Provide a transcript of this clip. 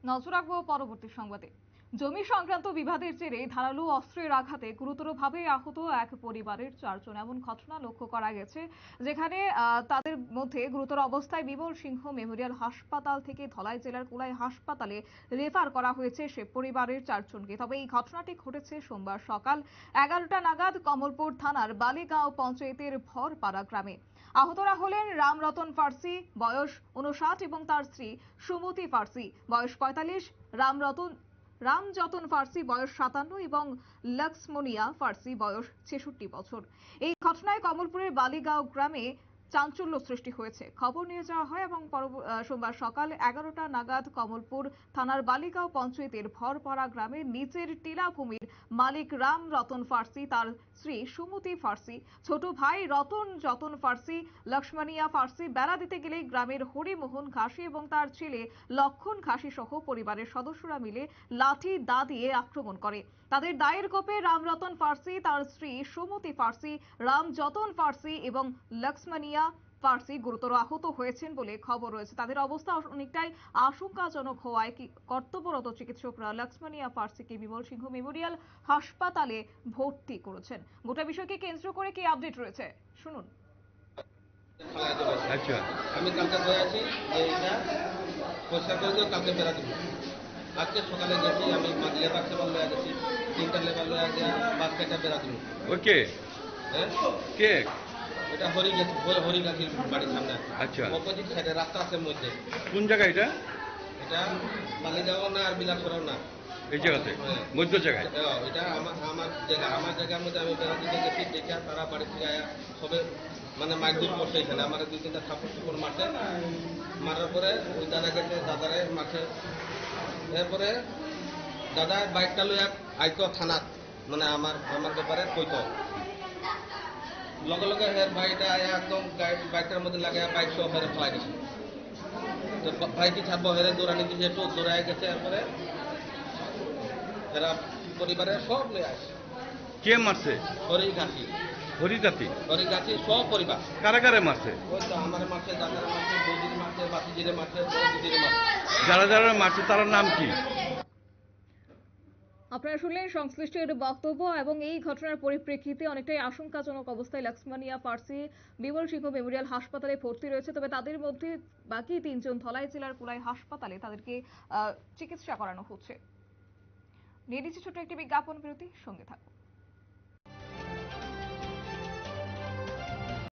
নজর রাখবো পরবর্তী সংবাদে। জমি সংক্রান্ত বিবাদের জেরে ধারালো অস্ত্রের আঘাতে গুরুতরভাবে আহত এক পরিবারের 4 জন, এমন ঘটনা লক্ষ্য করা গেছে, যেখানে তাদের মধ্যে গুরুতর অবস্থায় বিমল সিংহ মেমোরিয়াল হাসপাতাল থেকে ধলাই জেলার কুলাই হাসপাতালে রেফার করা হয়েছে সে পরিবারের 4 জনকে। তবে এই ঘটনাটি ঘটেছে সোমবার সকাল 11টা নাগাদ কমলপুর থানার বালিগাঁও পঞ্চায়েতের ভরপাড়া গ্রামে। আহতরা হলেন রামরতন ফার্সি, বয়স 59, এবং তার স্ত্রী সুমতি ফার্সি, বয়স 45, রামযতন ফার্সি, বয়স 57, এবং লক্ষ্মণিয়া ফার্সি, বয়স 66 বছর। এই ঘটনায় কমলপুরের বালিগাঁও গ্রামে চাঞ্চল্য সৃষ্টি হয়েছে। খবর নিয়ে যাওয়া হয় এবং সোমবার সকাল 11টা নাগাদ কমলপুর থানার বালিগাঁও পঞ্চায়েতের ভরপাড়া গ্রামে নিচের টিলাভূমির মালিক রাম রতন ফার্সি, তার স্ত্রী সুমতি ফার্সি, ছোট ভাই রতন যতন ফার্সি, লক্ষ্মণিয়া ফার্সি বেড়া দিতে গেলে গ্রামের হরিমোহন ঘাসি এবং তার ছেলে লক্ষণ ঘাসি সহ পরিবারের সদস্যরা মিলে লাঠি দা দিয়ে আক্রমণ করে। তাদের দায়ের কোপে রামরতন ফার্সি, তার স্ত্রী সুমতি ফার্সি, রামযতন ফার্সি এবং লক্ষ্মণিয়া ফার্সি গুরুতর আহত হয়েছেন বলে খবর রয়েছে। তাদের অবস্থা অনেকটাই আশঙ্কাজনক হওয়ায় কর্তব্যরত চিকিৎসকরা লক্ষ্মণিয়া ফার্সিকে বিমল সিংহ মেমোরিয়াল হাসপাতালে ভর্তি করেছেন। গোটা বিষয়কে কেন্দ্র করে কি আপডেট রয়েছে শুনুন। আচ্ছা, আমি কালকে বয়ে আছি যে এটা পরিষ্কার করে দিও, কালকে বেড়া দিব। আজকে সকালে গেছি, আমি লেবার সেবার লয়ে গেছি, 3টা লেবার লয়ে গিয়া বাস্কেটটা বেড়া দিব। ওকে হ্যাঁ, কে? এটা হরিগাছির বাড়ির সামনে। আচ্ছা, অপোজিট সাইডে রাস্তা আছে মধ্যে। কোন জায়গা এটা? এটা বালিগাঁও না আর বিলাসপুরও না, এই জায়গাতে মধ্য জায়গায়। এটা আমার জায়গার মধ্যে আমি বেড়া দিতে গেছি। দেখে তারা বাড়ি থেকে আয়া সবে মানে মাইকদুর করছে এখানে। আমার 2-3টা থাপড় চুপড় মারছে। মারার পরে ওই দাদা গেছে, দাদারে মারছে। এরপরে দাদা বাইকটা লইয়া আইতো থানাত, মানে আমার ব্যাপারে কইতো। লগে লগে হের বাইকটা আয়া একদম বাইকটার মধ্যে লাগাইয়া বাইক সহ হেরে ফেলাই গেছে। তো বাইকই ছাড়বো, হেরে দৌড়ানি দিয়েছে, একটু দৌড়ায় গেছে। এরপরে এরা পরিবারের সব লয়ে আসে। কে মারছে? হরিগাছি সব পরিবার। কারা কারা মারছে? ওই তো আমার মারছে, দাদার মারছে, বৌদির মারছে, বাতিজিরে মারছে, দিদিরে মারছে। যারা যারা মারছে তার নাম কি? আপনারা শুনলেন সংশ্লিষ্টের বক্তব্য, এবং এই ঘটনার পরিপ্রেক্ষিতে অনেকটাই আশঙ্কাজনক অবস্থায় লক্ষ্মণিয়া ফার্সি বিমল সিংহ মেমোরিয়াল হাসপাতালে ভর্তি রয়েছে। তবে তাদের মধ্যে বাকি 3 জন ধলাই জেলার কুলাই হাসপাতালে তাদেরকে চিকিৎসা করানো হচ্ছে। নিয়ে নিচ্ছি ছোট্ট একটি বিজ্ঞাপন বিরতি, সঙ্গে থাকুন।